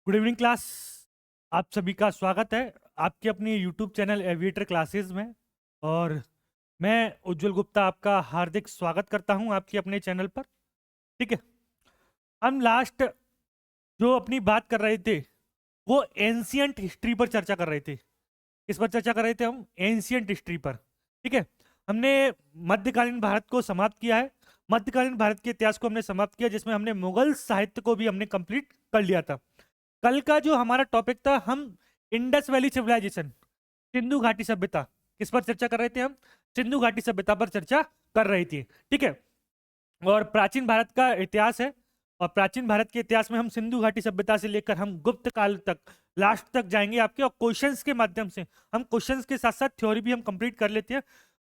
Good evening class. आप सभी का स्वागत है आपके अपनी यूट्यूब चैनल एविएटर क्लासेस में। और मैं उज्जवल गुप्ता आपका हार्दिक स्वागत करता हूं आपके अपने चैनल पर। ठीक है, हम लास्ट जो अपनी बात कर रहे थे वो एंशियंट हिस्ट्री पर चर्चा कर रहे थे। किस पर चर्चा कर रहे थे? हम एंशियंट हिस्ट्री पर। ठीक है, हमने मध्यकालीन भारत को समाप्त किया है। मध्यकालीन भारत के इतिहास को हमने समाप्त किया, जिसमें हमने मुगल साहित्य को भी हमने कंप्लीट कर लिया था। कल का जो हमारा टॉपिक था, हम इंडस वैली सिविलाइजेशन, सिंधु घाटी सभ्यता, किस पर चर्चा कर रहे थे? हम सिंधु घाटी सभ्यता पर चर्चा कर रही थी। ठीक है, और प्राचीन भारत का इतिहास है। और प्राचीन भारत के इतिहास में हम सिंधु घाटी सभ्यता से लेकर हम गुप्त काल तक, लास्ट तक जाएंगे आपके। और क्वेश्चंस के माध्यम से, हम क्वेश्चंस के साथ साथ थ्योरी भी हम कंप्लीट कर लेते हैं।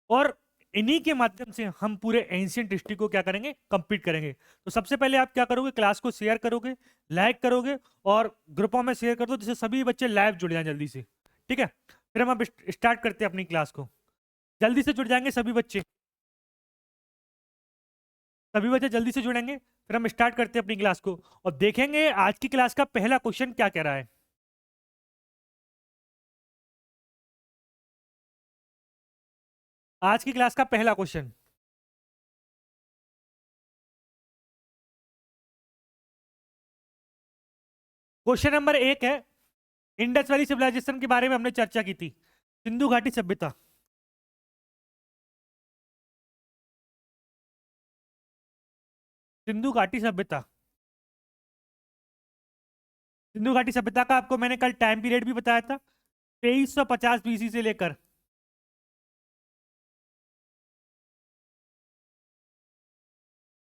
और इन्हीं के माध्यम से हम पूरे एंशियंट हिस्ट्री को क्या करेंगे? कंप्लीट करेंगे। तो सबसे पहले आप क्या करोगे? क्लास को शेयर करोगे, लाइक करोगे और ग्रुपों में शेयर कर दो, जिससे सभी बच्चे लाइव जुड़ जाएं जल्दी से। ठीक है, फिर हम अब स्टार्ट करते हैं अपनी क्लास को। जल्दी से जुड़ जाएंगे सभी बच्चे, सभी बच्चे जल्दी से जुड़ेंगे, फिर हम स्टार्ट करते हैं अपनी क्लास को और देखेंगे आज की क्लास का पहला क्वेश्चन क्या कह रहा है। आज की क्लास का पहला क्वेश्चन, क्वेश्चन नंबर 1 है। इंडस वैली सिविलाइजेशन के बारे में हमने चर्चा की थी, सिंधु घाटी सभ्यता। सिंधु घाटी सभ्यता, सिंधु घाटी सभ्यता का आपको मैंने कल टाइम पीरियड भी बताया था। 2350 बीसी से लेकर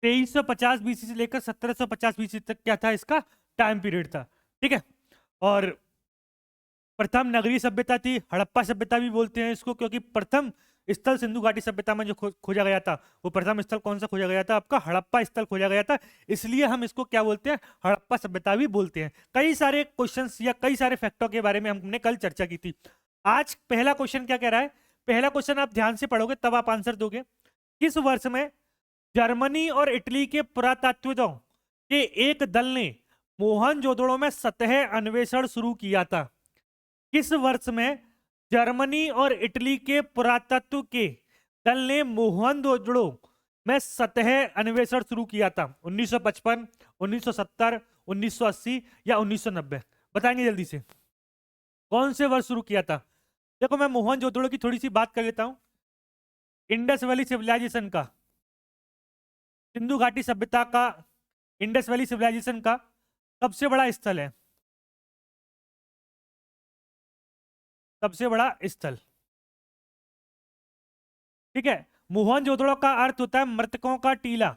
2350 बीसी से लेकर 1750 बीसी तक क्या था? इसका टाइम पीरियड था। ठीक है, और प्रथम नगरीय सभ्यता थी, हड़प्पा सभ्यता भी बोलते हैं इसको, क्योंकि प्रथम स्थल सिंधु घाटी सभ्यता में जो खोजा गया था, वो प्रथम स्थल कौन सा खोजा गया था? आपका हड़प्पा स्थल खोजा गया था। इसलिए हम इसको क्या बोलते हैं? हड़प्पा सभ्यता भी बोलते हैं। कई सारे क्वेश्चंस या कई सारे फैक्टों के बारे में हमने कल चर्चा की थी। आज पहला क्वेश्चन क्या कह रहा है? पहला क्वेश्चन आप ध्यान से पढ़ोगे तब आप आंसर दोगे। किस वर्ष में जर्मनी और इटली के पुरातत्वविदों के एक दल ने मोहनजोदड़ो में सतह अन्वेषण शुरू किया था? किस वर्ष में जर्मनी और इटली के पुरातत्व के दल ने मोहनजोदड़ो में सतह अन्वेषण शुरू किया था? 1955, 1970, 1980 या 1990? बताएंगे जल्दी से, कौन से वर्ष शुरू किया था? देखो, मैं मोहनजोदड़ो की थोड़ी सी बात कर लेता हूं। इंडस वैली सिविलाइजेशन का, सिंधु घाटी सभ्यता का, इंडस वैली सिविलाइजेशन का सबसे बड़ा स्थल है, सबसे बड़ा स्थल। ठीक है, मोहनजोदड़ो का अर्थ होता है मृतकों का टीला।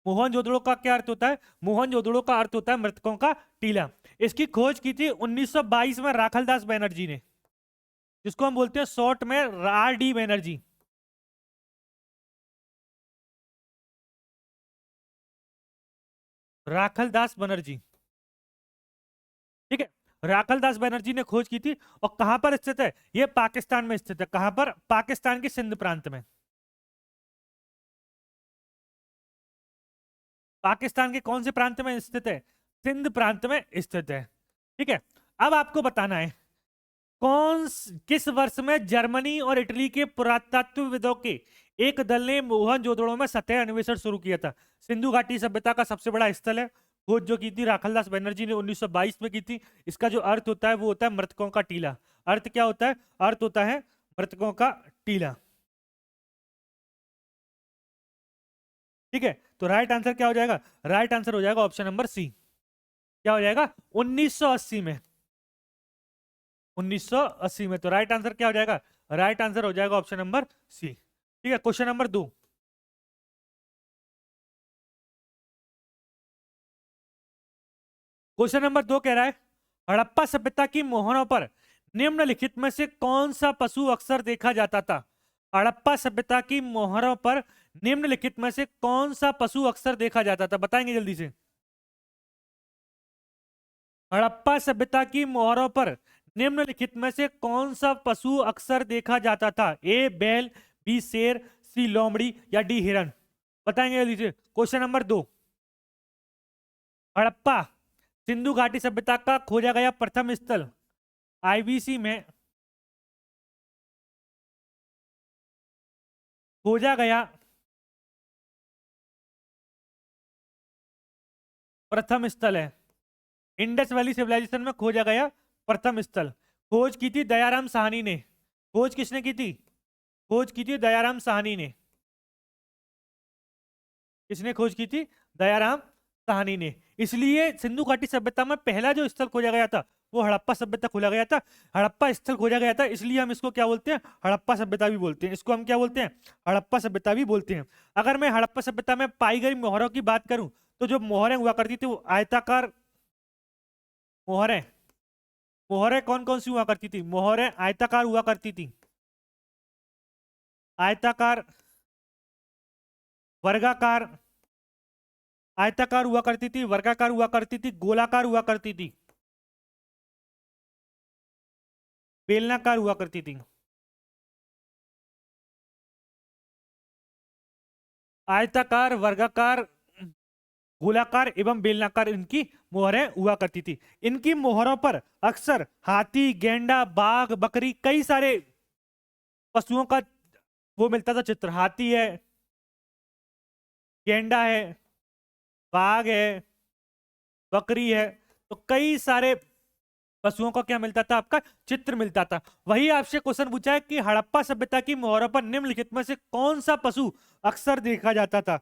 मोहनजोदड़ो का क्या अर्थ होता है? मोहनजोदड़ो का अर्थ होता है मृतकों का टीला। इसकी खोज की थी 1922 में राखलदास बनर्जी ने, जिसको हम बोलते हैं शॉर्ट में आर डी बनर्जी। राखलदास बनर्जी। ठीक है, राखलदास बनर्जी ने खोज की थी। और कहां पर स्थित है? यह पाकिस्तान में स्थित है। कहां पर? पाकिस्तान के सिंध प्रांत में। पाकिस्तान के कौन से प्रांत में स्थित है? सिंध प्रांत में स्थित है। ठीक है, अब आपको बताना है किस वर्ष में जर्मनी और इटली के पुरातत्वविदों के एक दल ने मोहनजोदड़ो में सतह अन्वेषण शुरू किया था? सिंधु घाटी सभ्यता का सबसे बड़ा स्थल है। खोज जो की थी राखलदास बनर्जी ने 1922 में की थी। इसका जो अर्थ होता है वो होता है मृतकों का टीला। अर्थ क्या होता है? अर्थ होता है मृतकों का टीला। ठीक है, तो राइट आंसर क्या हो जाएगा? राइट आंसर हो जाएगा ऑप्शन नंबर सी। क्या हो जाएगा? 1980 में। 1980 में। तो राइट आंसर क्या हो जाएगा? राइट आंसर हो जाएगा ऑप्शन नंबर सी। ठीक है, क्वेश्चन नंबर 2। क्वेश्चन नंबर 2 कह रहा है, हड़प्पा सभ्यता की मोहरों पर निम्नलिखित में से कौन सा पशु अक्सर देखा जाता था? हड़प्पा सभ्यता की मोहरों पर निम्नलिखित में से कौन सा पशु अक्सर देखा जाता था? बताएंगे जल्दी से। हड़प्पा सभ्यता की मोहरों पर निम्नलिखित में से कौन सा पशु अक्सर देखा जाता था? ए बैल, बी शेर, सी लोमड़ी या डी हिरण? बताएंगे जल्दी से। क्वेश्चन नंबर 2, हड़प्पा सिंधु घाटी सभ्यता का खोजा गया प्रथम स्थल आईबीसी में खोजा गया प्रथम स्थल है। इंडस वैली सिविलाइजेशन में खोजा गया प्रथम स्थल। खोज की थी दयाराम साहनी ने। खोज किसने की थी? खोज की थी दयाराम साहनी ने। किसने खोज की थी? दयाराम साहनी ने। इसलिए सिंधु घाटी सभ्यता में पहला जो स्थल खोजा गया था वो हड़प्पा सभ्यता खोजा गया था। हड़प्पा स्थल खोजा गया था, इसलिए हम इसको क्या बोलते हैं? हड़प्पा सभ्यता भी बोलते हैं। इसको हम क्या बोलते हैं? हड़प्पा सभ्यता भी बोलते हैं। अगर मैं हड़प्पा सभ्यता में पाई गई मोहरों की बात करूं तो जो मोहरें हुआ करती थी वो आयताकार मोहरें। मोहरें कौन कौन सी हुआ करती थी? मोहरें आयताकार हुआ करती थी। आयताकार, वर्गाकार, आयताकार हुआ करती थी, वर्गाकार हुआ करती थी, गोलाकार हुआ करती थी, बेलनाकार हुआ करती थी। आयताकार, वर्गाकार, गोलाकार एवं बेलनाकार इनकी मोहरें हुआ करती थी। इनकी मोहरों पर अक्सर हाथी, गेंडा, बाघ, बकरी, कई सारे पशुओं का वो मिलता था चित्र। हाथी है, गेंडा है, बाघ है, बकरी है, तो कई सारे पशुओं का क्या मिलता था? आपका चित्र मिलता था। वही आपसे क्वेश्चन पूछा है कि हड़प्पा सभ्यता की मोहरों पर निम्नलिखित में से कौन सा पशु अक्सर देखा जाता था?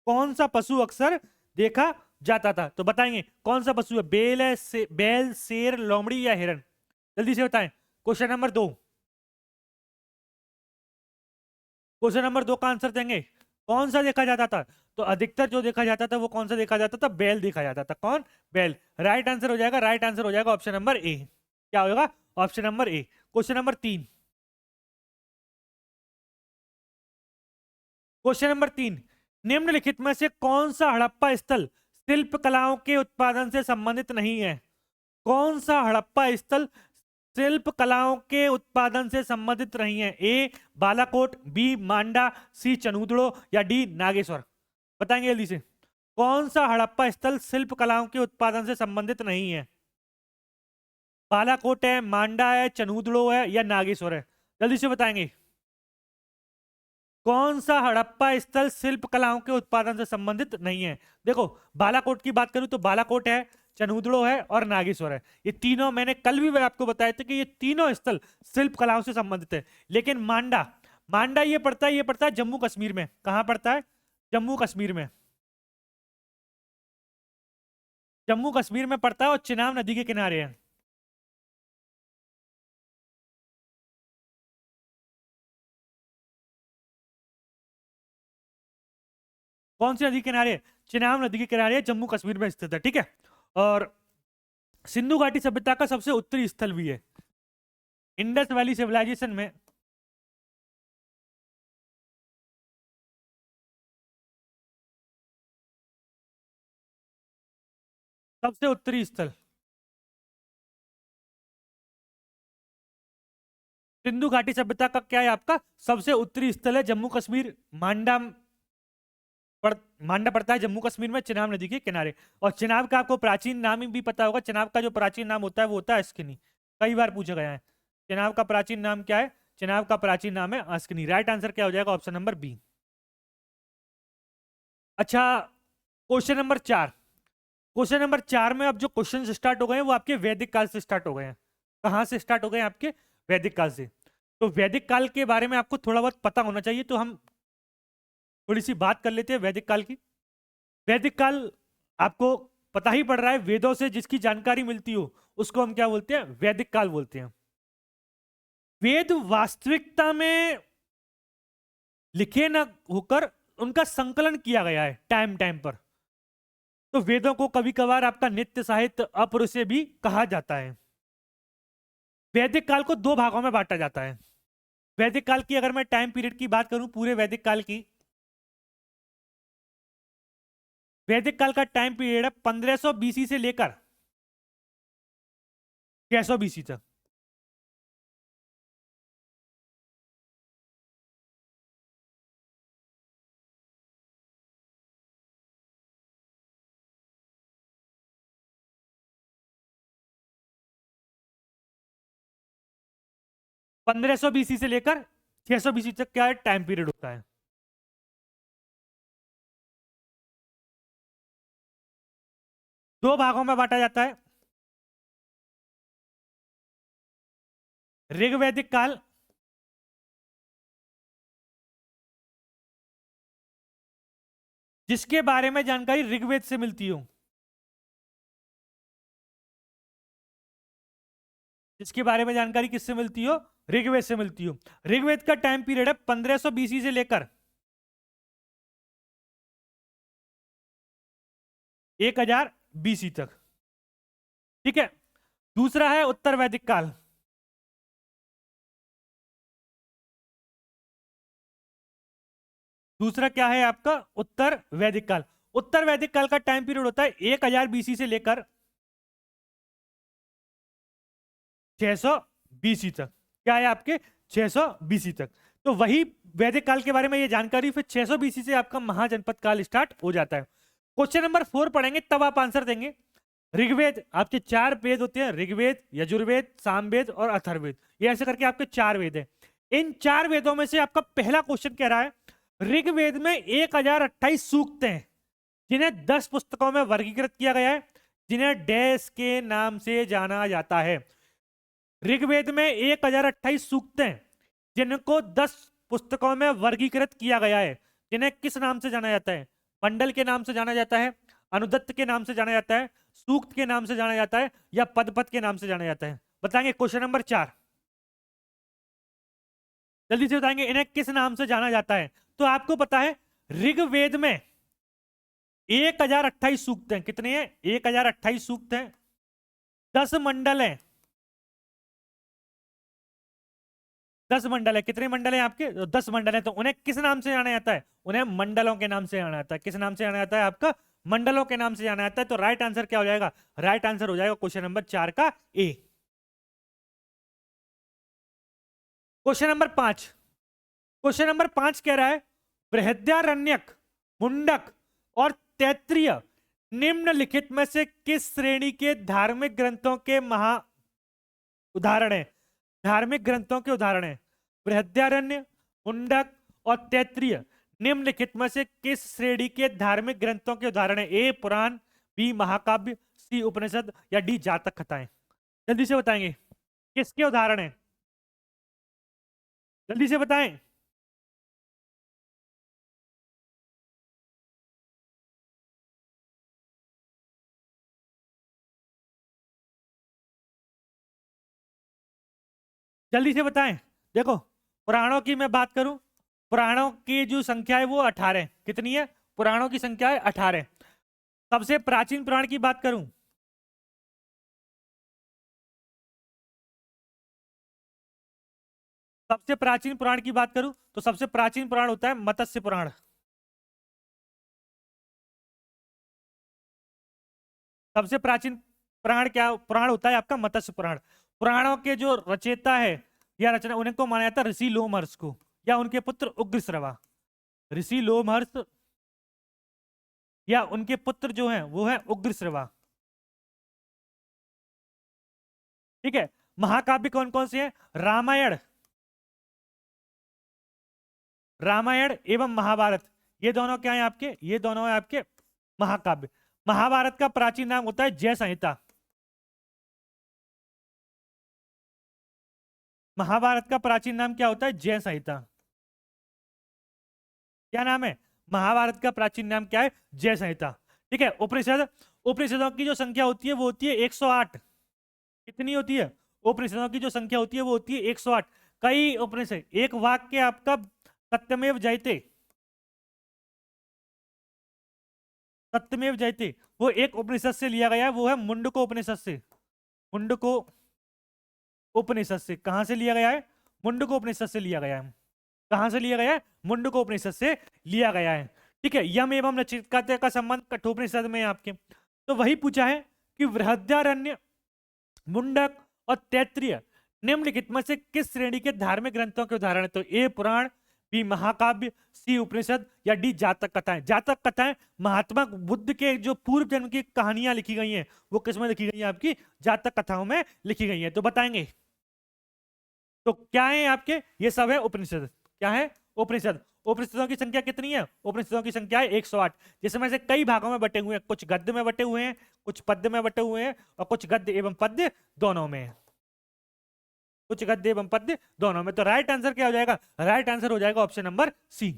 कौन सा पशु अक्सर देखा जाता था? तो बताएंगे कौन सा पशु है? बेल है, बैल, शेर, लोमड़ी या हिरण? जल्दी से बताएं। क्वेश्चन नंबर 2, क्वेश्चन नंबर 2 का आंसर देंगे। कौन सा देखा जाता था? तो अधिकतर जो देखा जाता था वो कौन सा देखा जाता था? बैल देखा जाता था। कौन? बैल। राइट आंसर हो जाएगा, राइट आंसर हो जाएगा ऑप्शन नंबर ए। क्या होगा? Option number A. Question number 3, question number 3, निम्नलिखित में से कौन सा हड़प्पा स्थल शिल्प कलाओं के उत्पादन से संबंधित नहीं है? कौन सा हड़प्पा स्थल शिल्प कलाओं के उत्पादन से संबंधित नहीं है? ए बालाकोट, बी मांडा, सी चनूदड़ो या डी नागेश्वर? बताएंगे जल्दी से। कौन सा हड़प्पा स्थल शिल्प कलाओं के उत्पादन से संबंधित नहीं है? बालाकोट है, मांडा है, चनूदड़ो है या नागेश्वर है? जल्दी से बताएंगे। कौन सा हड़प्पा स्थल शिल्प कलाओं के उत्पादन से संबंधित नहीं है? देखो, बालाकोट की बात करूं तो बालाकोट है, चनूदड़ो है और नागेश्वर है। ये तीनों मैंने कल भी आपको बताया था कि ये तीनों स्थल शिल्प कलाओं से संबंधित है। लेकिन मांडा, मांडा ये पड़ता है जम्मू कश्मीर में। कहां पड़ता है? जम्मू कश्मीर में। जम्मू कश्मीर में पड़ता है और चिनाब नदी के किनारे है। कौन सी नदी के किनारे? चिनाब नदी के किनारे जम्मू कश्मीर में स्थित है। ठीक है। और सिंधु घाटी सभ्यता का सबसे उत्तरी स्थल भी है। इंडस वैली सिविलाइजेशन में सबसे उत्तरी स्थल सिंधु घाटी सभ्यता का क्या है? आपका सबसे उत्तरी स्थल है जम्मू कश्मीर। मांडा पड़ मांडा पड़ता है जम्मू कश्मीर में, चिनाब नदी के किनारे। और चिनाब का आपको प्राचीन नाम भी पता होगा। चिनाब का जो प्राचीन नाम होता है वो होता है अस्किनी। कई बार पूछा गया है। चिनाब का प्राचीन नाम क्या है? चिनाब का प्राचीन नाम है अस्किनी। राइट आंसर क्या हो जाएगा? Option number B. अच्छा, क्वेश्चन नंबर 4। क्वेश्चन नंबर 4 में अब जो क्वेश्चन स्टार्ट हो गए हैं वो आपके वैदिक काल से स्टार्ट हो गए हैं। कहाँ से स्टार्ट हो गए हैं? आपके वैदिक काल से। तो वैदिक काल के बारे में आपको थोड़ा बहुत पता होना चाहिए, तो हम थोड़ी सी बात कर लेते हैं वैदिक काल की। वैदिक काल आपको पता ही पड़ रहा है, वेदों से जिसकी जानकारी मिलती हो उसको हम क्या बोलते हैं? वैदिक काल बोलते हैं। वेद वास्तविकता में लिखे न होकर उनका संकलन किया गया है टाइम टाइम पर। तो वेदों को कभी कभार आपका नित्य साहित्य अपरुषे भी कहा जाता है। वैदिक काल को दो भागों में बांटा जाता है। वैदिक काल की अगर मैं टाइम पीरियड की बात करूं, पूरे वैदिक काल की, वैदिक काल का टाइम पीरियड है 1500 बीसी से लेकर 600 बीसी तक। 1500 बीसी से लेकर 600 बीसी तक क्या टाइम पीरियड होता है? दो भागों में बांटा जाता है, ऋग्वैदिक काल, जिसके बारे में जानकारी ऋग्वेद से मिलती हो, जिसके बारे में जानकारी किससे मिलती हो? ऋग्वेद से मिलती हो। ऋग्वेद का टाइम पीरियड है 1500 बीसी से लेकर 1000 बीसी तक। ठीक है, दूसरा है उत्तर वैदिक काल। दूसरा क्या है आपका? उत्तर वैदिक काल। उत्तर वैदिक काल का टाइम पीरियड होता है 1000 बीसी से लेकर 600 बीसी तक। क्या है आपके? 600 बीसी तक। तो वही वैदिक काल के बारे में ये जानकारी, फिर 600 बीसी से आपका महाजनपद काल स्टार्ट हो जाता है। क्वेश्चन नंबर 4 पढ़ेंगे तब आप आंसर देंगे। ऋग्वेद, आपके 4 वेद होते हैं, ऋग्वेद, यजुर्वेद, सामवेद और अथर्ववेद। ये ऐसे करके आपके 4 वेद हैं। इन 4 वेदों में से आपका पहला क्वेश्चन कह रहा है ऋग्वेद में 1028 सूक्त हैं, जिन्हें 10 पुस्तकों में वर्गीकृत किया गया है, जिन्हें डैश के नाम से जाना जाता है। ऋग्वेद में 1028 सूक्त हैं, जिनको 10 पुस्तकों में वर्गीकृत किया गया है, जिन्हें किस नाम से जाना जाता है? मंडल के नाम से जाना जाता है, अनुदत्त के नाम से जाना जाता है, सूक्त के नाम से जाना जाता है, या पदपद के नाम से जाना जाता है? बताएंगे। क्वेश्चन नंबर 4 जल्दी से बताएंगे, इन्हें किस नाम से जाना जाता है? तो आपको पता है ऋग्वेद में 1028 सूक्त हैं। कितने हैं? 1028 सूक्त हैं। 10 मंडल हैं। 10 मंडल है। कितने मंडल हैं आपके? 10 मंडल है। तो उन्हें किस नाम से जाना जाता है? उन्हें मंडलों के नाम से जाना जाता है। किस नाम से जाना जाता है? आपका मंडलों के नाम से जाना जाता है। तो राइट आंसर क्या हो जाएगा? राइट आंसर हो जाएगा क्वेश्चन नंबर 4 का ए। क्वेश्चन नंबर 5, क्वेश्चन नंबर 5 कह रहा है बृहद्यारण्यक, मुंडक और तैत्तिरीय निम्नलिखित में से किस श्रेणी के धार्मिक ग्रंथों के महा उदाहरण है? धार्मिक ग्रंथों के उदाहरण है बृहद्यारण्य, मुंडक और तैत्तिरीय। निम्नलिखित में से किस श्रेणी के धार्मिक ग्रंथों के उदाहरण है? ए पुराण, बी महाकाव्य, सी उपनिषद, या डी जातक कथाएं? जल्दी से बताएंगे किसके उदाहरण है? जल्दी से बताएं। जल्दी से बताएं। देखो, पुराणों की मैं बात करूं, पुराणों की जो संख्या है वो 18 है। कितनी है? पुराणों की संख्या है 18। सबसे प्राचीन पुराण की बात करूं, सबसे प्राचीन पुराण की बात करूं तो सबसे प्राचीन पुराण होता है मत्स्य पुराण। सबसे प्राचीन पुराण होता है आपका मत्स्य पुराण। पुराणों के जो रचयिता है या रचना, उन्हें को माना जाता है ऋषि लोमहर्ष को, या उनके पुत्र उग्रश्रवा। ऋषि लोमहर्ष या उनके पुत्र जो हैं वो है उग्रश्रवा। ठीक है। महाकाव्य कौन कौन से हैं? रामायण, रामायण एवं महाभारत, ये दोनों क्या है आपके? ये दोनों है आपके महाकाव्य। महाभारत का प्राचीन नाम होता है जय संहिता। महाभारत का प्राचीन नाम क्या होता है? जय संहिता। क्या नाम है? महाभारत का प्राचीन नाम क्या है? जय संहिता। ठीक है। उपनिषद, उपनिषदों की जो संख्या होती है वो होती है 108। कितनी होती है? उपनिषदों की जो संख्या होती है वो होती है 108। कई उपनिषद, एक वाक्य आपका सत्यमेव जयते, सत्यमेव जयते, वो एक उपनिषद से लिया गया है, वो है मुंडको उपनिषद से। मुंडको उपनिषद से। कहां से लिया गया है? मुंडको उपनिषद से लिया गया है। कहां से लिया गया है? मुंडको उपनिषद से लिया गया है। ठीक है। यम एवं नचिकेता का संबंध कठोपनिषद में है आपके। तो वही पूछा है कि बृहद्यारण्य, मुंडक और तैत्तिरीय निम्नलिखित में से किस श्रेणी के धार्मिक ग्रंथों के उदाहरण है? तो ए पुराण, बी महाकाव्य, सी उपनिषद, या डी जातक कथाएं? जातक कथाएं महात्मा बुद्ध के जो पूर्व जन्म की कहानियां लिखी गई हैं वो किस में लिखी गई है? आपकी जातक कथाओं में लिखी गई है। तो बताएंगे तो क्या है आपके, ये सब है उपनिषद। क्या है? उपनिषद। उपनिषदों की संख्या कितनी है? उपनिषदों की संख्या है 108, जिसमें से कई भागों में बटे हुए हैं, कुछ गद्य में बटे हुए हैं, कुछ पद्य में बटे हुए हैं, और कुछ गद्य एवं पद्य दोनों में है। कुछ गद्य एवं पद्य दोनों में। तो राइट आंसर क्या हो जाएगा? राइट आंसर हो जाएगा option number C.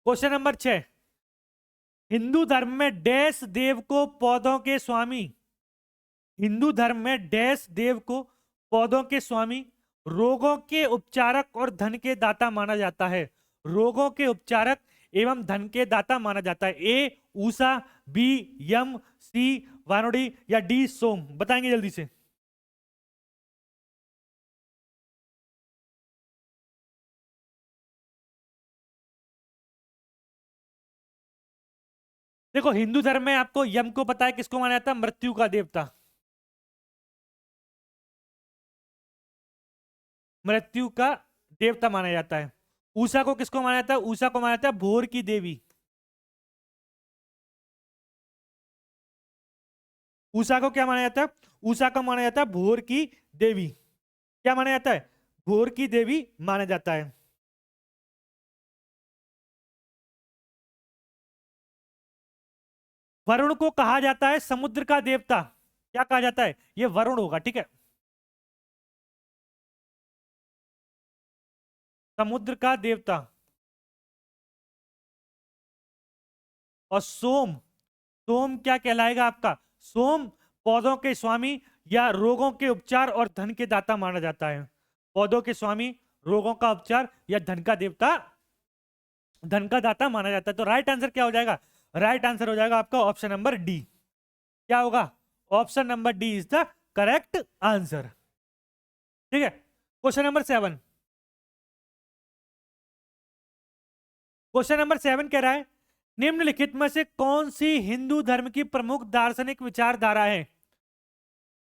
Question number 6, Hindu धर्म में डैश देव को पौधों के स्वामी, हिंदू धर्म में डैश देव को पौधों के स्वामी, रोगों के उपचारक और धन के दाता माना जाता है। रोगों के उपचारक एवं धन के दाता माना जाता है। ए ऊषा, बी यम, सी वानोडी, या डी सोम? बताएंगे जल्दी से। देखो, हिंदू धर्म में आपको यम को पता है, किसको माना जाता है? मृत्यु का देवता। मृत्यु का देवता माना जाता है। उषा को किसको माना जाता है? उषा को माना जाता है भोर की देवी। उषा को क्या माना जाता है? उषा को माना जाता है भोर की देवी। क्या माना जाता है? भोर की देवी माना जाता है। वरुण को कहा जाता है समुद्र का देवता। क्या कहा जाता है? ये वरुण होगा, ठीक है। समुद्र का देवता। और सोम, सोम क्या कहलाएगा आपका? सोम पौधों के स्वामी या रोगों के उपचार और धन के दाता माना जाता है। पौधों के स्वामी, रोगों का उपचार या धन का देवता, धन का दाता माना जाता है। तो राइट आंसर क्या हो जाएगा? राइट आंसर हो जाएगा आपका ऑप्शन नंबर डी। क्या होगा? Option number D is the correct answer. ठीक है। क्वेश्चन नंबर 7, क्वेश्चन नंबर 7 कह रहा है, निम्नलिखित में से कौन सी हिंदू धर्म की प्रमुख दार्शनिक विचारधारा है?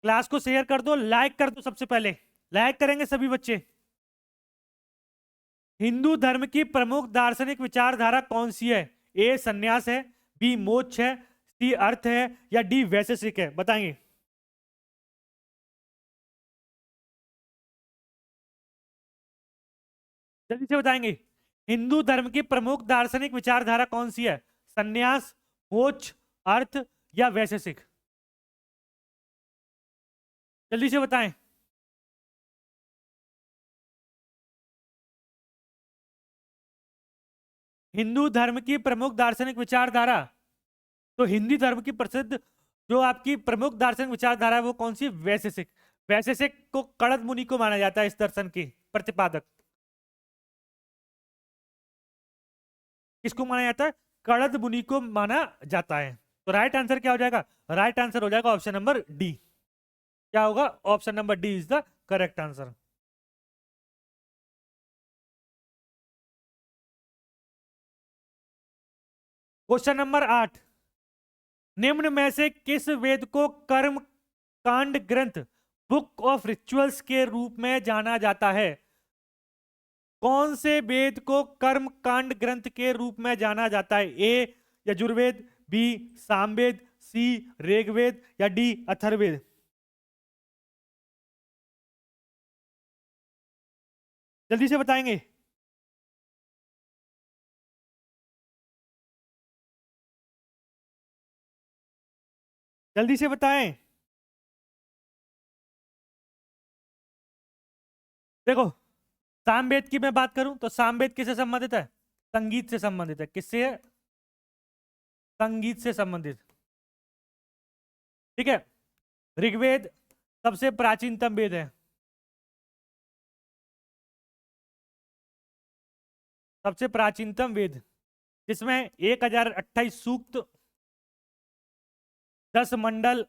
क्लास को शेयर कर दो, लाइक कर दो, सबसे पहले लाइक करेंगे सभी बच्चे। हिंदू धर्म की प्रमुख दार्शनिक विचारधारा कौन सी है? ए संन्यास है, बी मोक्ष है, सी अर्थ है, या डी वैशेषिक है? बताएंगे। जल्दी से बताएंगे। हिंदू धर्म की प्रमुख दार्शनिक विचारधारा कौन सी है? संन्यास, मोक्ष, अर्थ, या वैशेषिक? जल्दी से बताएं। हिंदू धर्म की प्रमुख दार्शनिक विचारधारा, तो हिंदी धर्म की प्रसिद्ध जो आपकी प्रमुख दार्शनिक विचारधारा है वो कौन सी? वैशेषिक। वैशेषिक को कणद मुनि को माना जाता है इस दर्शन की प्रतिपादक। किसको माना जाता है? कणद मुनि को माना जाता है। तो राइट आंसर क्या हो जाएगा? राइट आंसर हो जाएगा ऑप्शन नंबर डी। क्या होगा? Option number D is the correct answer. Question number 8, निम्न में से किस वेद को कर्म कांड ग्रंथ, बुक ऑफ रिचुअल्स के रूप में जाना जाता है? कौन से वेद को कर्म कांड ग्रंथ के रूप में जाना जाता है? ए यजुर्वेद, बी सामवेद, सी ऋग्वेद, या डी अथर्ववेद? जल्दी से बताएंगे। जल्दी से बताएं। देखो, सामवेद की मैं बात करूं तो सामवेद किससे संबंधित है? संगीत से संबंधित है। किससे है? संगीत से संबंधित। ठीक है। ऋग्वेद सबसे प्राचीनतम वेद है। सबसे प्राचीनतम वेद, जिसमें 1028 सूक्त, 10 मंडल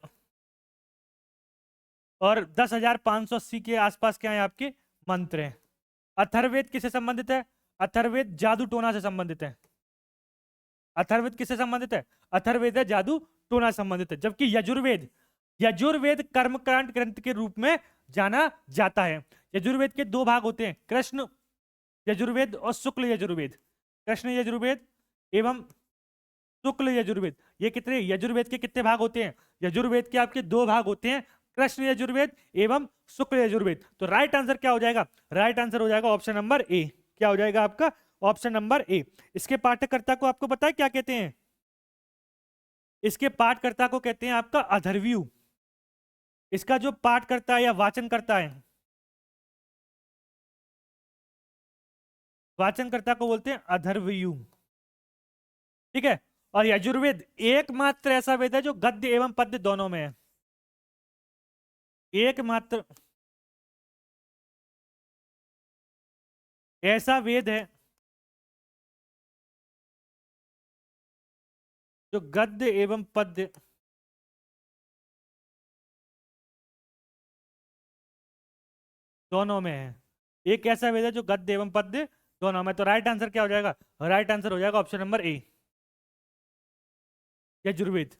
और 10,580 के आसपास क्या है आपके मंत्र हैं। अथर्ववेद किससे संबंधित है? अथर्ववेद जादू टोना से संबंधित है। अथर्ववेद किससे संबंधित है? अथर्ववेद है जादू टोना से संबंधित है। जबकि यजुर्वेद, यजुर्वेद कर्मकांड ग्रंथ के रूप में जाना जाता है। यजुर्वेद के दो भाग होते हैं, कृष्ण यजुर्वेद और शुक्ल यजुर्वेद। कृष्ण यजुर्वेद एवं शुक्ल यजुर्वेद, ये कितने यजुर्वेद के कितने भाग होते हैं? यजुर्वेद के आपके 2 भाग होते हैं, कृष्ण यजुर्वेद एवं शुक्ल यजुर्वेद। तो राइट आंसर क्या हो जाएगा? राइट आंसर हो जाएगा ऑप्शन नंबर ए। क्या हो जाएगा आपका? Option number A. इसके पाठ्यकर्ता को आपको पता है क्या कहते हैं? इसके पाठकर्ता को कहते हैं आपका अथर्वयु। इसका जो पाठ करता है या वाचन करता है, वाचनकर्ता को बोलते हैं अथर्वयु। ठीक है। और यजुर्वेद एकमात्र ऐसा वेद है जो गद्य एवं पद्य दोनों में है। एकमात्र ऐसा वेद है जो गद्य एवं पद्य दोनों में है। एक ऐसा वेद है जो गद्य एवं पद्य दोनों में। तो राइट आंसर क्या हो जाएगा? राइट आंसर हो जाएगा option number A, Yajurveda.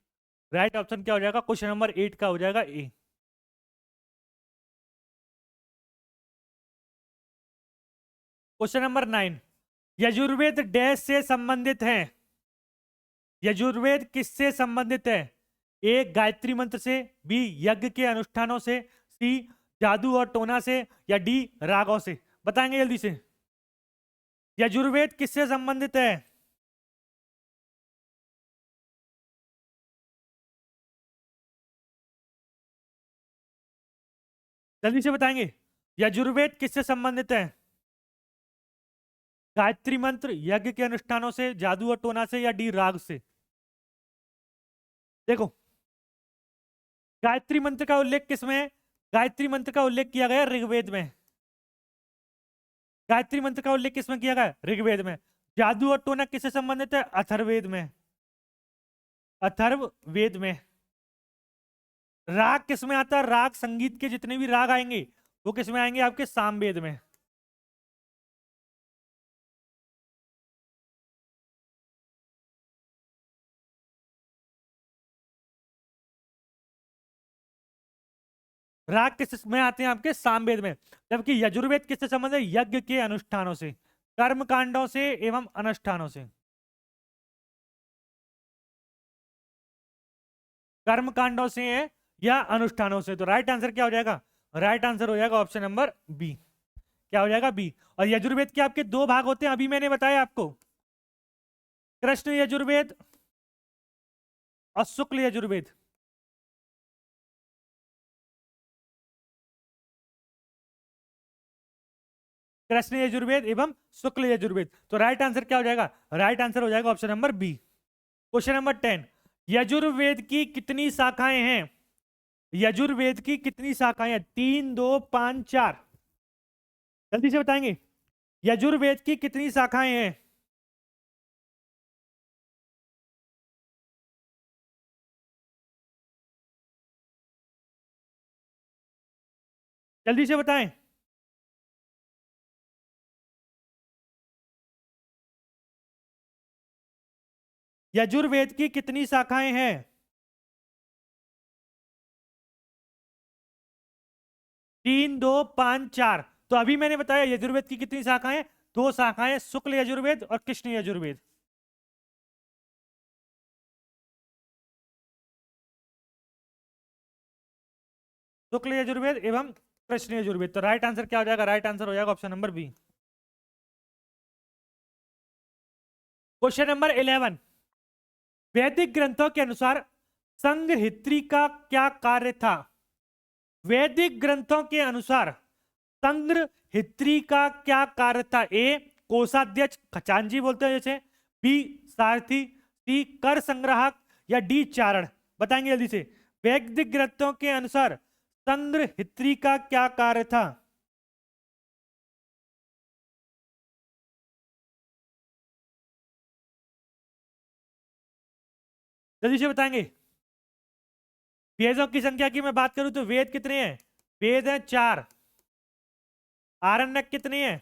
Right option क्या हो जाएगा? क्वेश्चन नंबर 8 का हो जाएगा ए। क्वेश्चन नंबर 9, यजुर्वेद डैश से संबंधित है? यजुर्वेद किससे संबंधित है? ए गायत्री मंत्र से, बी यज्ञ के अनुष्ठानों से, सी जादू और टोना से, या डी रागों से? बताएंगे जल्दी से। यजुर्वेद किससे संबंधित है? जल्दी से बताएंगे। यजुर्वेद किससे संबंधित है? गायत्री मंत्र, यज्ञ के अनुष्ठानों से, जादू और टोना से, या डी राग से? देखो, गायत्री मंत्र का उल्लेख किसमें है? गायत्री मंत्र का उल्लेख किया गया ऋग्वेद में। गायत्री मंत्र का उल्लेख किसमें किया गया? ऋग्वेद में। जादू और टोना किससे संबंधित है? अथर्ववेद में। अथर्ववेद में। राग किसमें आता है? राग, संगीत के जितने भी राग आएंगे वो किसमें आएंगे? आपके सामवेद में। राग किस में आते हैं? आपके सामवेद में। जबकि यजुर्वेद किससे संबंधित है? यज्ञ के अनुष्ठानों से, कर्म कांडों से एवं अनुष्ठानों से। कर्म कांडों से है या अनुष्ठानों से? तो राइट आंसर क्या हो जाएगा? राइट आंसर हो जाएगा ऑप्शन नंबर बी। क्या हो जाएगा? बी। और यजुर्वेद के आपके 2 भाग होते हैं, अभी मैंने बताया आपको, कृष्ण यजुर्वेद और शुक्ल यजुर्वेद। कृष्ण यजुर्वेद एवं शुक्ल यजुर्वेद। तो राइट आंसर क्या हो जाएगा? राइट आंसर हो जाएगा option number B. Question number 10, Yajurveda की कितनी शाखाएं हैं? यजुर्वेद की कितनी शाखाएं हैं? 3, 2, 5, 4? जल्दी से बताएंगे। यजुर्वेद की कितनी शाखाएं हैं? जल्दी से बताएं। यजुर्वेद की कितनी शाखाएं हैं? 3, 2, 5, 4? तो अभी मैंने बताया यजुर्वेद की कितनी शाखाएं? 2 शाखाएं, शुक्ल यजुर्वेद और कृष्ण यजुर्वेद। शुक्ल यजुर्वेद एवं कृष्ण यजुर्वेद। तो राइट आंसर क्या हो जाएगा? राइट आंसर हो जाएगा option number B. Question number 11, वैदिक ग्रंथों के अनुसार संघहित्री का क्या कार्य था? वैदिक ग्रंथों के अनुसार संघहित्री का क्या कार्य था? ए कोषाध्यक्ष, खजांची बोलते हैं जैसे, बी सारथी, सी कर संग्राहक, या डी चारण? बताएंगे जल्दी से। वैदिक ग्रंथों के अनुसार संघहित्री का क्या कार्य था? जल्दी से बताएंगे। वेदों की संख्या की मैं बात करूं तो वेद कितने हैं? वेद हैं 4। आरण्यक कितने हैं?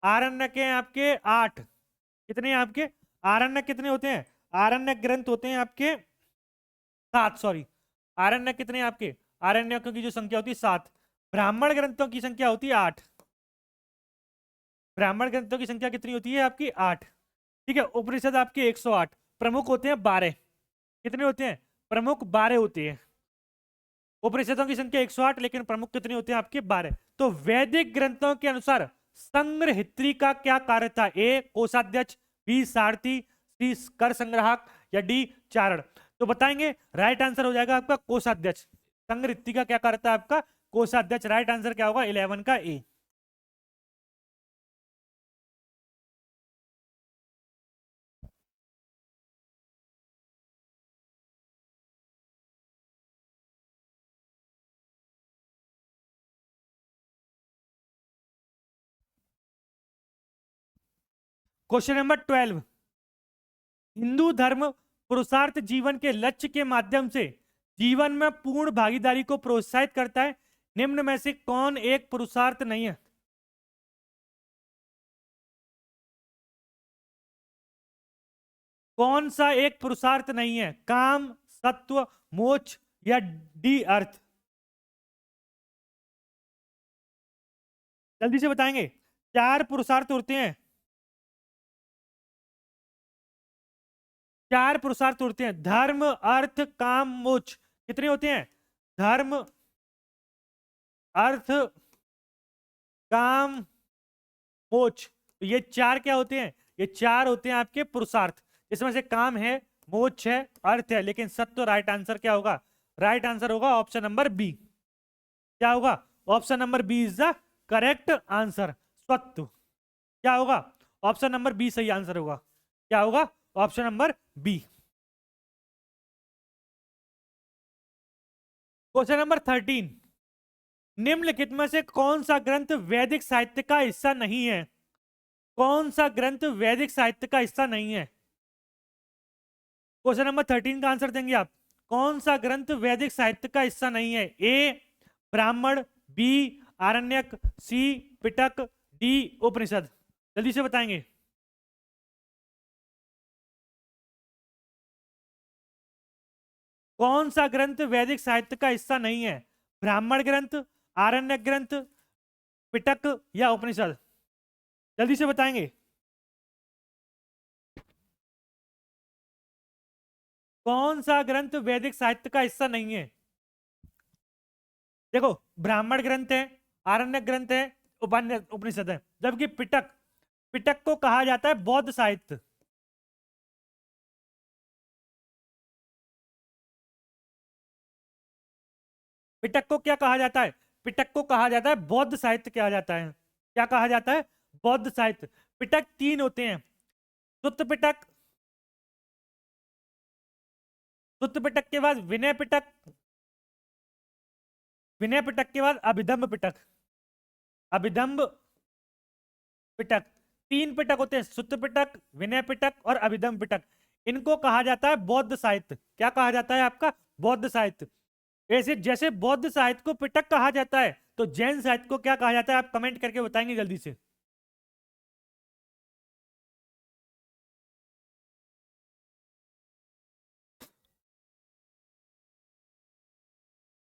आरण्यक हैं आपके 8। कितने हैं आपके? आरण्यक कितने होते हैं? आरण्यक ग्रंथ होते हैं आपके 7, सॉरी। आरण्यक कितने हैं आपके? आरण्यकों की जो संख्या होती है 7। ब्राह्मण ग्रंथों की संख्या होती है 8। ब्राह्मण ग्रंथों की संख्या कितनी होती है आपकी? 8। ठीक है। उपनिषद आपके 108, प्रमुख होते हैं 12। कितने होते हैं? प्रमुख 12 होते हैं। उपनिषदों की संख्या 108, लेकिन प्रमुख कितने होते हैं आपके? 12। तो वैदिक ग्रंथों के अनुसार संग्रहित्री का क्या कार्य था? ए कोषाध्यक्ष, बी सारथी, सी कर संग्राहक, या डी चारण। तो बताएंगे, राइट आंसर हो जाएगा आपका कोषाध्यक्ष। संग्रहित्री का क्या कार्य था आपका? कोषाध्यक्ष। राइट आंसर क्या होगा? 11 का ए। Question number 12। हिंदू धर्म पुरुषार्थ जीवन के लक्ष्य के माध्यम से जीवन में पूर्ण भागीदारी को प्रोत्साहित करता है। निम्न में से कौन एक पुरुषार्थ नहीं है? कौन सा एक पुरुषार्थ नहीं है? काम, सत्व, मोक्ष, या डी अर्थ। जल्दी से बताएंगे। 4 पुरुषार्थ होते हैं। 4 पुरुषार्थ होते हैं। धर्म, अर्थ, काम, मोक्ष। कितने होते हैं? धर्म, अर्थ, काम, मोक्ष। तो ये 4 क्या होते हैं? ये 4 होते हैं आपके पुरुषार्थ। इसमें से काम है, मोक्ष है, अर्थ है, लेकिन सत्य राइट आंसर क्या होगा? राइट आंसर होगा ऑप्शन नंबर बी। क्या होगा? Option number B is the correct answer. सत्य क्या होगा? ऑप्शन नंबर बी सही आंसर होगा। क्या होगा? Option number B. Question number 13। निम्नलिखित में से कौन सा ग्रंथ वैदिक साहित्य का हिस्सा नहीं है? कौन सा ग्रंथ वैदिक साहित्य का हिस्सा नहीं है? क्वेश्चन नंबर 13 का आंसर देंगे आप। कौन सा ग्रंथ वैदिक साहित्य का हिस्सा नहीं है? ए ब्राह्मण, बी आरण्यक, सी पिटक, डी उपनिषद। जल्दी से बताएंगे। कौन सा ग्रंथ वैदिक साहित्य का हिस्सा नहीं है? ब्राह्मण ग्रंथ, आरण्यक ग्रंथ, पिटक, या उपनिषद। जल्दी से बताएंगे। कौन सा ग्रंथ वैदिक साहित्य का हिस्सा नहीं है? देखो, ब्राह्मण ग्रंथ है, आरण्यक ग्रंथ है, उपनिषद है। जबकि पिटक, पिटक को कहा जाता है बौद्ध साहित्य। पिटक को क्या कहा जाता है? पिटक को कहा जाता है बौद्ध साहित्य कहा जाता है। क्या कहा जाता है? बौद्ध साहित्य। पिटक 3 होते हैं। सुत्त पिटक, सुत्त पिटक के बाद विनय पिटक, विनय पिटक के बाद अभिधम्म पिटक, अभिधम्म पिटक। 3 पिटक होते हैं, सुत्त पिटक, विनय पिटक और अभिधम्म पिटक। इनको कहा जाता है बौद्ध साहित्य। क्या कहा जाता है आपका? बौद्ध साहित्य। ऐसे जैसे बौद्ध साहित्य को पिटक कहा जाता है, तो जैन साहित्य को क्या कहा जाता है? आप कमेंट करके बताएंगे जल्दी से।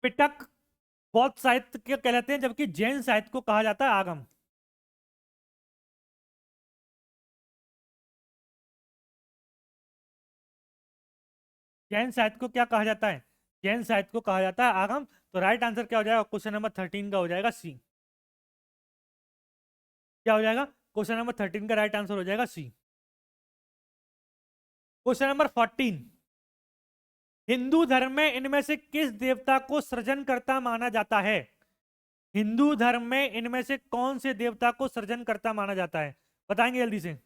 पिटक बौद्ध साहित्य के कहलाते हैं, जबकि जैन साहित्य को कहा जाता है आगम। जैन साहित्य को क्या कहा जाता है? जैन साहित्य को कहा जाता है आगम। तो राइट आंसर क्या हो जाएगा? क्वेश्चन नंबर 13 का हो जाएगा सी। क्या हो जाएगा? क्वेश्चन नंबर 13 का राइट आंसर हो जाएगा सी। Question number 14। हिंदू धर्म में इनमें से किस देवता को सृजनकर्ता माना जाता है? हिंदू धर्म में इनमें से कौन से देवता को सृजनकर्ता माना जाता है? बताएंगे जल्दी से।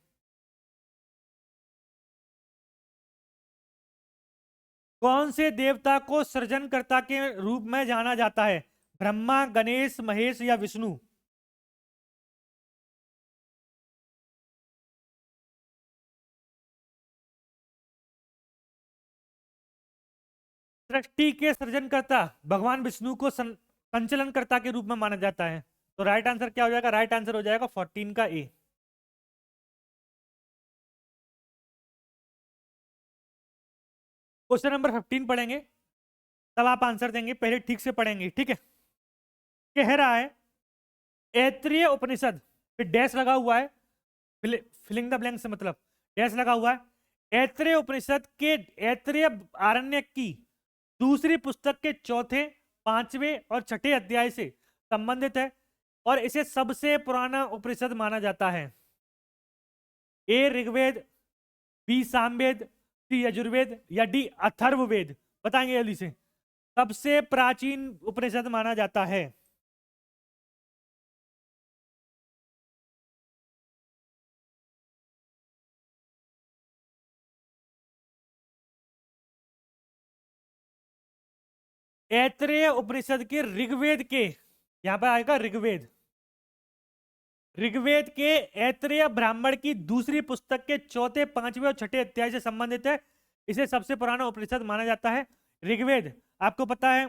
कौन से देवता को सृजनकर्ता के रूप में जाना जाता है? ब्रह्मा, गणेश, महेश, या विष्णु। सृष्टि के सृजनकर्ता भगवान विष्णु को संचलनकर्ता के रूप में माना जाता है। तो राइट आंसर क्या हो जाएगा? राइट आंसर हो जाएगा 14 का ए। क्वेश्चन नंबर 15 पढ़ेंगे, तब आप आंसर देंगे। पहले ठीक से पढ़ेंगे, ठीक है? कह रहा है ऐत्रेय उपनिषद, फिर डैश लगा हुआ है, फिलिंग द ब्लैंक से मतलब डैश लगा हुआ है। ऐत्रेय उपनिषद के ऐत्रेय आरण्यक की दूसरी पुस्तक के चौथे, पांचवें और छठे अध्याय से संबंधित है और इसे सबसे पुराना उपनिषद माना जाता है। ए ऋग्वेद, बी सामवेद, सी यजुर्वेद या डी अथर्ववेद? बताएंगे जल्दी से। सबसे प्राचीन उपनिषद माना जाता है। ऐत्रेय उपनिषद के ऋग्वेद के, यहां पर आएगा ऋग्वेद, ऋग्वेद के ऐत्रेय ब्राह्मण की दूसरी पुस्तक के चौथे, पांचवें और छठे अध्याय से संबंधित है। इसे सबसे पुराना उपनिषद माना जाता है। ऋग्वेद, आपको पता है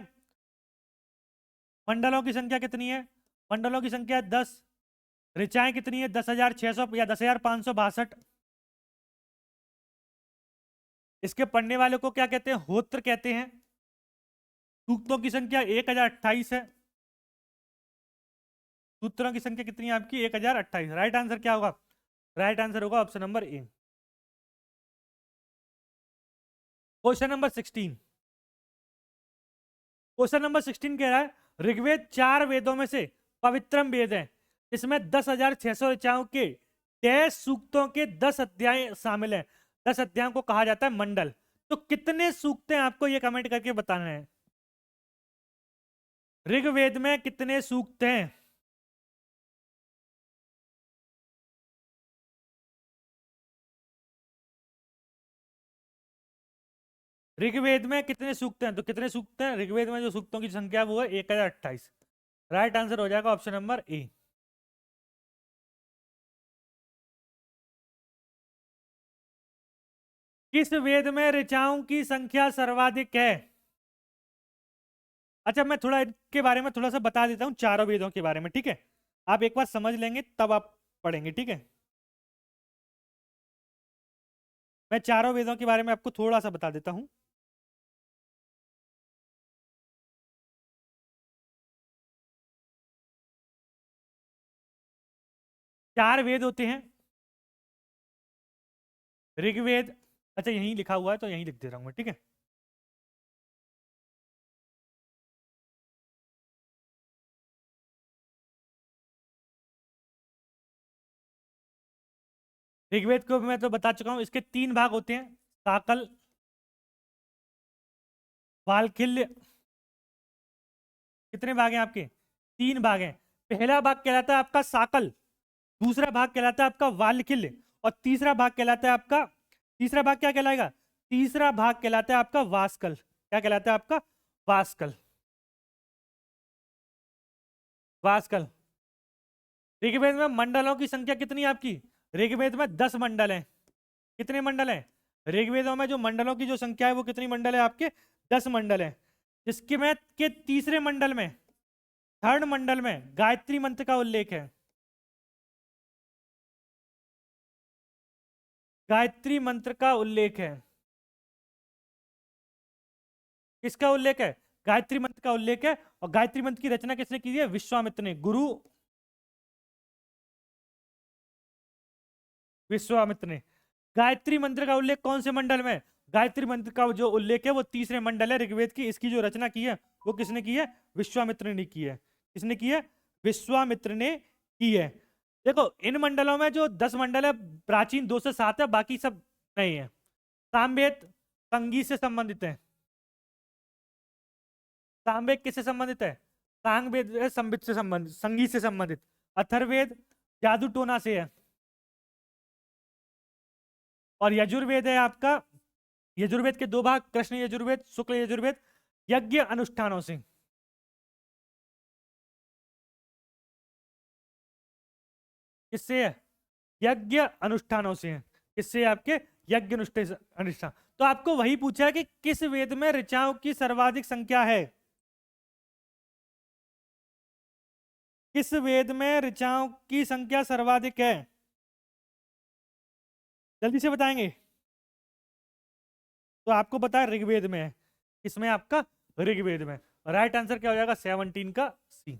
मंडलों की संख्या कितनी है? मंडलों की संख्या 10। ऋचाएं कितनी है? 10,600 या 10,562। इसके पढ़ने वालों को क्या कहते हैं? होत्र कहते हैं। सूक्तों की संख्या 1028 है। सूत्रों की संख्या कितनी है आपकी? 1028। राइट आंसर क्या होगा? राइट आंसर होगा option number A. Question number 16। Question number 16 कह रहा है ऋग्वेद 4 वेदों में से पवित्रम वेद है। इसमें 10,600 ऋचाओं के 10 सूक्तों के 10 अध्याय शामिल हैं। 10 अध्यायों को कहा जाता है मंडल। तो कितने सूक्त हैं आपको ये कमेंट करके बताना है। ऋग्वेद में कितने सूक्त हैं? ऋग्वेद में कितने सूक्त हैं? तो कितने सूक्त हैं ऋग्वेद में? जो सूक्तों की संख्या है वो है 1028। राइट आंसर हो जाएगा ऑप्शन नंबर ए। किस वेद में ऋचाओं की संख्या सर्वाधिक है? अच्छा, मैं थोड़ा इनके बारे में थोड़ा सा बता देता हूँ, चारों वेदों के बारे में, ठीक है? आप एक बार समझ लेंगे तब आप पढ़ेंगे, ठीक है? मैं चारों वेदों के बारे में आपको थोड़ा सा बता देता हूँ। चार वेद होते हैं। ऋग्वेद, अच्छा यहीं लिखा हुआ है तो यहीं लिख दे रहा हूँ मैं, ठीक है? ऋग्वेद को मैं तो बता चुका हूँ। इसके 3 भाग होते हैं, साकल, वाल्खिल्य। कितने भाग हैं आपके? 3 भाग हैं। पहला भाग कहलाता है आपका साकल, दूसरा भाग कहलाता है आपका वाल्खिल्य और तीसरा भाग कहलाता है आपका, तीसरा भाग क्या कहलाएगा? तीसरा भाग कहलाता है आपका वास्कल। क्या कहलाता है आपका? वास्कल। वास्कल। ऋग्वेद में मंडलों की संख्या कितनी है आपकी? ऋग्वेद में 10 मंडल हैं। कितने मंडल हैं? ऋग्वेदों में जो मंडलों की जो संख्या है वो कितनी मंडल है आपके? 10 मंडल है। जिसके में के तीसरे मंडल में, थर्ड मंडल में गायत्री मंत्र का उल्लेख है। गायत्री मंत्र का उल्लेख है। किसका उल्लेख है? गायत्री मंत्र का उल्लेख है। और गायत्री मंत्र की रचना किसने की है? विश्वामित्र ने, गुरु विश्वामित्र ने। गायत्री मंत्र का उल्लेख कौन से मंडल में? गायत्री मंत्र का जो उल्लेख है वो तीसरे मंडल है ऋग्वेद की। इसकी जो रचना की है वो किसने की है? विश्वामित्र ने की है। किसने की है? विश्वामित्र ने की है। देखो इन मंडलों में जो 10 मंडल है, प्राचीन 2 से 7 है, बाकी सब नहीं है। सामवेद संगीत से संबंधित है। सामवेद किससे संबंधित है? सांगवेद संबित से संबंधित, संगीत से संबंधित। अथर्ववेद जादू टोना से है। और यजुर्वेद है आपका, यजुर्वेद के 2 भाग, कृष्ण यजुर्वेद, शुक्ल यजुर्वेद, यज्ञ अनुष्ठानों से। किससे है? यज्ञ अनुष्ठानों से है। किससे? आपके यज्ञ अनुष्ठान। तो आपको वही पूछा है कि किस वेद में ऋचाओं की सर्वाधिक संख्या है? किस वेद में ऋचाओं की संख्या सर्वाधिक है? जल्दी से बताएंगे। तो आपको पता है ऋग्वेद में है। इसमें आपका ऋग्वेद में। राइट आंसर क्या हो जाएगा? 17 का सी।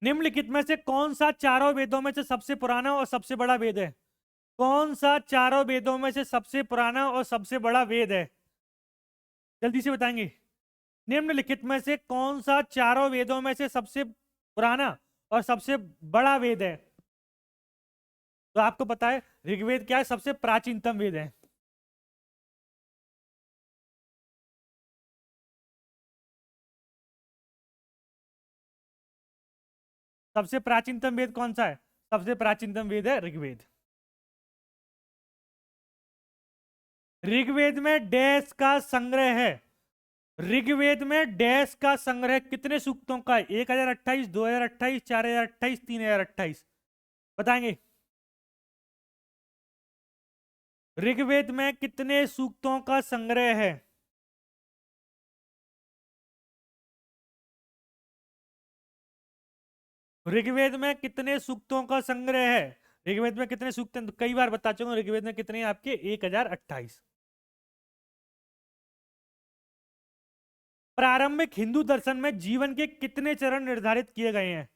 निम्नलिखित में से कौन सा चारों वेदों में से सबसे पुराना और सबसे बड़ा वेद है? कौन सा चारों वेदों में से सबसे पुराना और सबसे बड़ा वेद है? जल्दी से बताएंगे। निम्नलिखित में से कौन सा चारों वेदों में से सबसे पुराना और सबसे बड़ा वेद है? तो आपको पता है ऋग्वेद क्या है? सबसे प्राचीनतम वेद है। सबसे प्राचीनतम वेद कौन सा है? सबसे प्राचीनतम वेद है ऋग्वेद। ऋग्वेद में डैश का संग्रह है। ऋग्वेद में डैश का संग्रह कितने सूक्तों का है? 1028, 2028, 4028, 3028? बताएंगे। ऋग्वेद में कितने सूक्तों का संग्रह है? ऋग्वेद में कितने सूक्तों का संग्रह है? ऋग्वेद में कितने सूक्त हैं? तो कई बार बता चुका हूं, ऋग्वेद में कितने हैं आपके? 1028। प्रारंभिक हिंदू दर्शन में जीवन के कितने चरण निर्धारित किए गए हैं?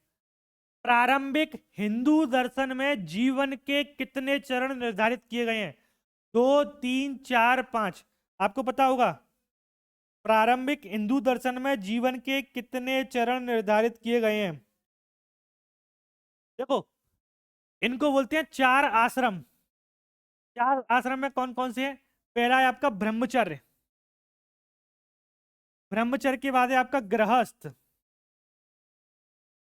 प्रारंभिक हिंदू दर्शन में जीवन के कितने चरण निर्धारित किए गए हैं? 2, 3, 4, 5? आपको पता होगा। प्रारंभिक हिंदू दर्शन में जीवन के कितने चरण निर्धारित किए गए हैं? देखो, इनको बोलते हैं चार आश्रम। चार आश्रम में कौन कौन से हैं? पहला है आपका ब्रह्मचर्य। ब्रह्मचर्य के बाद है आपका गृहस्थ।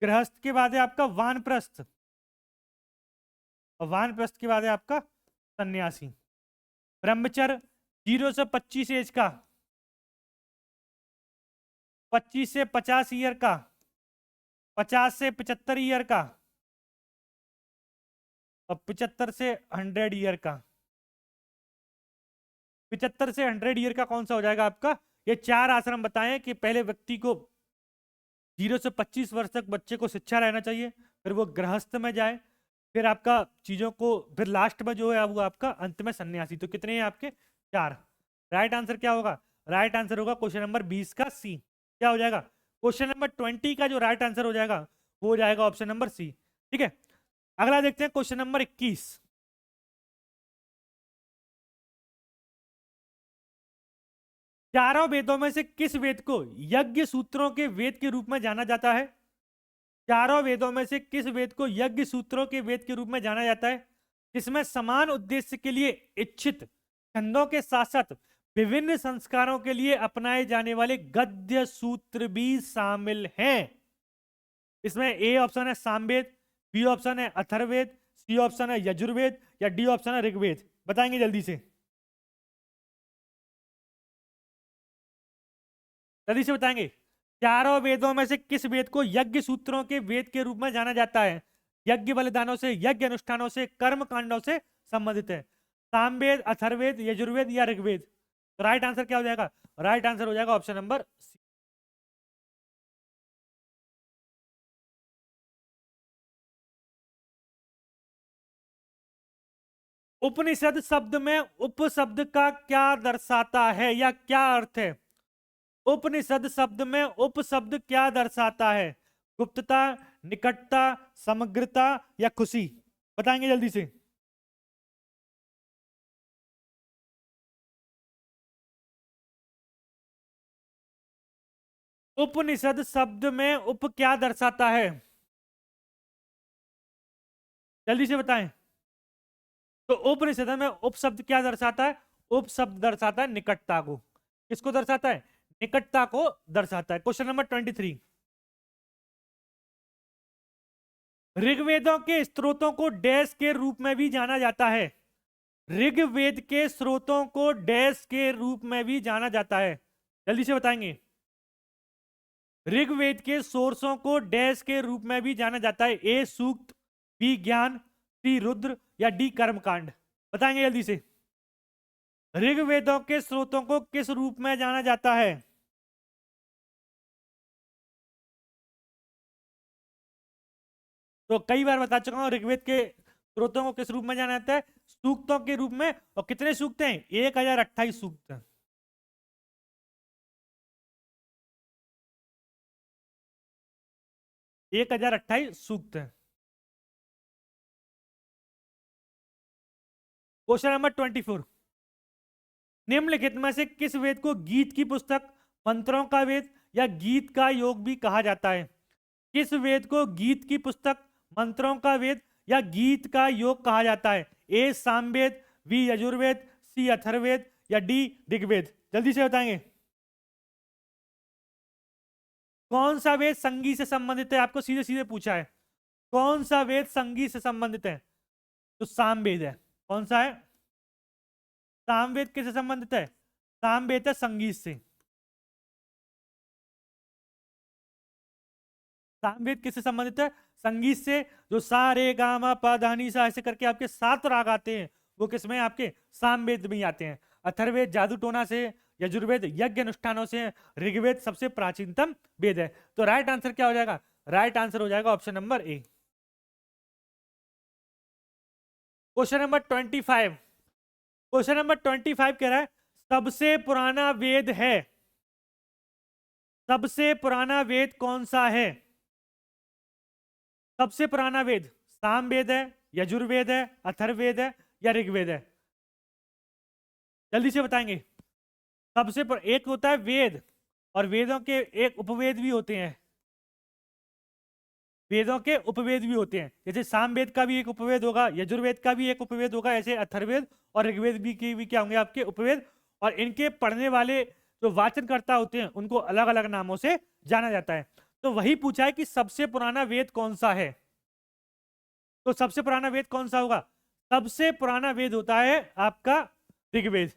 गृहस्थ के बाद है आपका वानप्रस्थ। और वानप्रस्थ के बाद है आपका सन्यासी। ब्रह्मचर्य 0 से 25 एज का, 25 से 50 ईयर का, 50 से 75 ईयर का, और 75 से 100 ईयर का। 75 से 100 ईयर का कौन सा हो जाएगा आपका? ये चार आश्रम बताएं कि पहले व्यक्ति को 0 से 25 वर्ष तक बच्चे को शिक्षा रहना चाहिए, फिर वो गृहस्थ में जाए, फिर आपका चीजों को, फिर लास्ट में जो है वो आपका अंत में सन्यासी। तो कितने हैं आपके? चार। राइट आंसर क्या होगा? राइट आंसर होगा क्वेश्चन नंबर 20 का सी। क्या हो जाएगा? क्वेश्चन नंबर 20 का जो राइट आंसर हो जाएगा वो हो जाएगा ऑप्शन नंबर सी। ठीक है, अगला देखते हैं क्वेश्चन नंबर 21। चारों वेदों में से किस वेद को यज्ञ सूत्रों के वेद के रूप में जाना जाता है? चारों वेदों में से किस वेद को यज्ञ सूत्रों के वेद के रूप में जाना जाता है? इसमें समान उद्देश्य के लिए इच्छित छंदों के साथ साथ विभिन्न संस्कारों के लिए अपनाए जाने वाले गद्य सूत्र भी शामिल हैं। इसमें ए ऑप्शन है सामवेद, बी ऑप्शन है अथर्ववेद, सी ऑप्शन है यजुर्वेद, या डी ऑप्शन है ऋग्वेद? बताएंगे जल्दी से। जल्दी से बताएंगे। चारों वेदों में से किस वेद को यज्ञ सूत्रों के वेद के रूप में जाना जाता है? यज्ञ बलिदानों से, यज्ञ अनुष्ठानों से, कर्म कांडों से संबंधित है। सामवेद, अथर्ववेद, यजुर्वेद या ऋग्वेद? तो राइट आंसर क्या हो जाएगा? राइट आंसर हो जाएगा ऑप्शन नंबर सी। उपनिषद शब्द में उपशब्द का क्या दर्शाता है या क्या अर्थ है? उपनिषद शब्द में उपशब्द क्या दर्शाता है? गुप्तता, निकटता, समग्रता या खुशी? बताएंगे जल्दी से। उपनिषद शब्द में उप क्या दर्शाता है? जल्दी से बताएं। तो उपनिषद में उपशब्द क्या दर्शाता है? उपशब्द दर्शाता है निकटता को। किसको दर्शाता है? निकटता को दर्शाता है। Question number 23। ऋग्वेदों के स्त्रोतों को डैश के रूप में भी जाना जाता है। ऋग्वेद के स्रोतों को डैश के रूप में भी जाना जाता है? जल्दी से बताएंगे। ऋग्वेद के सोर्सों को डैश के रूप में भी जाना जाता है। ए सूक्त, बी ज्ञान, सी रुद्र या डी कर्मकांड? बताएंगे जल्दी से। ऋग्वेदों के स्रोतों को किस रूप में जाना जाता है? तो कई बार बता चुका हूं, ऋग्वेद के स्रोतों को किस रूप में जाना जाता है? सूक्तों के रूप में। और कितने सूक्त हैं? 1028 सूक्त हैं। 1028 सूक्त हैं। क्वेश्चन नंबर 24, निम्नलिखित में से किस वेद को गीत की पुस्तक, मंत्रों का वेद या गीत का योग भी कहा जाता है? किस वेद को गीत की पुस्तक, मंत्रों का वेद या गीत का योग कहा जाता है? ए सामवेद, बी यजुर्वेद, सी अथर्ववेद या डी ऋग्वेद? जल्दी से बताएंगे। कौन सा वेद संगीत से संबंधित है? आपको सीधे सीधे पूछा है कौन सा वेद संगीत से संबंधित है, तो सामवेद है। कौन सा है? सामवेद किससे संबंधित है? सामवेद है संगीत से। सामवेद किससे संबंधित है? संगीत से। जो सा रे गा मा पा धा नी सा ऐसे करके आपके 7 राग आते हैं, वो किसमें? आपके सामवेद में ही आते हैं। अथर्ववेद जादू टोना से, यजुर्वेद यज्ञ अनुष्ठानों से, ऋग्वेद सबसे प्राचीनतम वेद है। तो राइट आंसर क्या हो जाएगा? राइट आंसर हो जाएगा option number A. Question number 25, question number 25 कह रहा है सबसे पुराना वेद है, सबसे पुराना वेद कौन सा है? सबसे पुराना वेद सामवेद है, यजुर्वेद है, अथर्ववेद है या ऋग्वेद है? जल्दी से बताएंगे। एक होता है वेद, और वेदों के एक उपवेद भी होते हैं। वेदों के उपवेद भी होते हैं, जैसे सामवेद का भी एक उपवेद होगा, यजुर्वेद का भी एक उपवेद होगा, ऐसे अथर्ववेद और ऋग्वेद भी के भी क्या होंगे? आपके उपवेद। और इनके पढ़ने वाले जो वाचनकर्ता होते हैं उनको अलग अलग नामों से जाना जाता है। तो वही पूछा है कि सबसे पुराना वेद कौन सा है। तो सबसे पुराना वेद कौन सा होगा? सबसे पुराना वेद होता है आपका ऋग्वेद।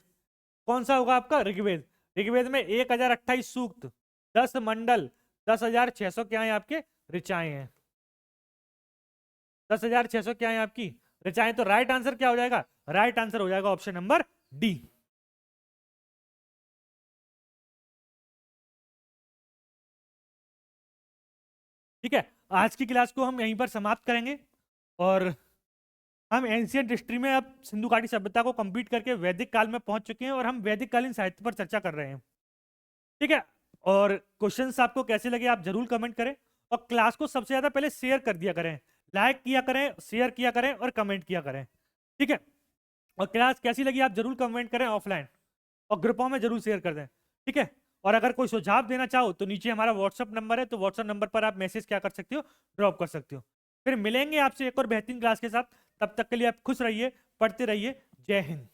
कौन सा होगा आपका? ऋग्वेद। ऋग्वेद में 1028 सूक्त, 10 मंडल, 10,600 क्या है आपके? ऋचाएं हैं। 10,600 क्या है आपकी? ऋचाएं। तो राइट आंसर क्या हो जाएगा? राइट आंसर हो जाएगा ऑप्शन नंबर डी। ठीक है, आज की क्लास को हम यहीं पर समाप्त करेंगे और हम एंशियंट हिस्ट्री में अब सिंधु घाटी सभ्यता को कंप्लीट करके वैदिक काल में पहुंच चुके हैं और हम वैदिक कालीन साहित्य पर चर्चा कर रहे हैं। ठीक है, और क्वेश्चंस आपको कैसे लगे आप जरूर कमेंट करें, और क्लास को सबसे ज्यादा पहले शेयर कर दिया करें, लाइक किया करें, शेयर किया करें और कमेंट किया करें। ठीक है, और क्लास कैसी लगी आप जरूर कमेंट करें ऑफलाइन, और ग्रुपों में जरूर शेयर कर दें। ठीक है, और अगर कोई सुझाव देना चाहो तो नीचे हमारा व्हाट्सअप नंबर है, तो व्हाट्सअप नंबर पर आप मैसेज क्या कर सकते हो? ड्रॉप कर सकते हो। फिर मिलेंगे आपसे एक और बेहतरीन क्लास के साथ। तब तक के लिए आप खुश रहिए, पढ़ते रहिए। जय हिंद।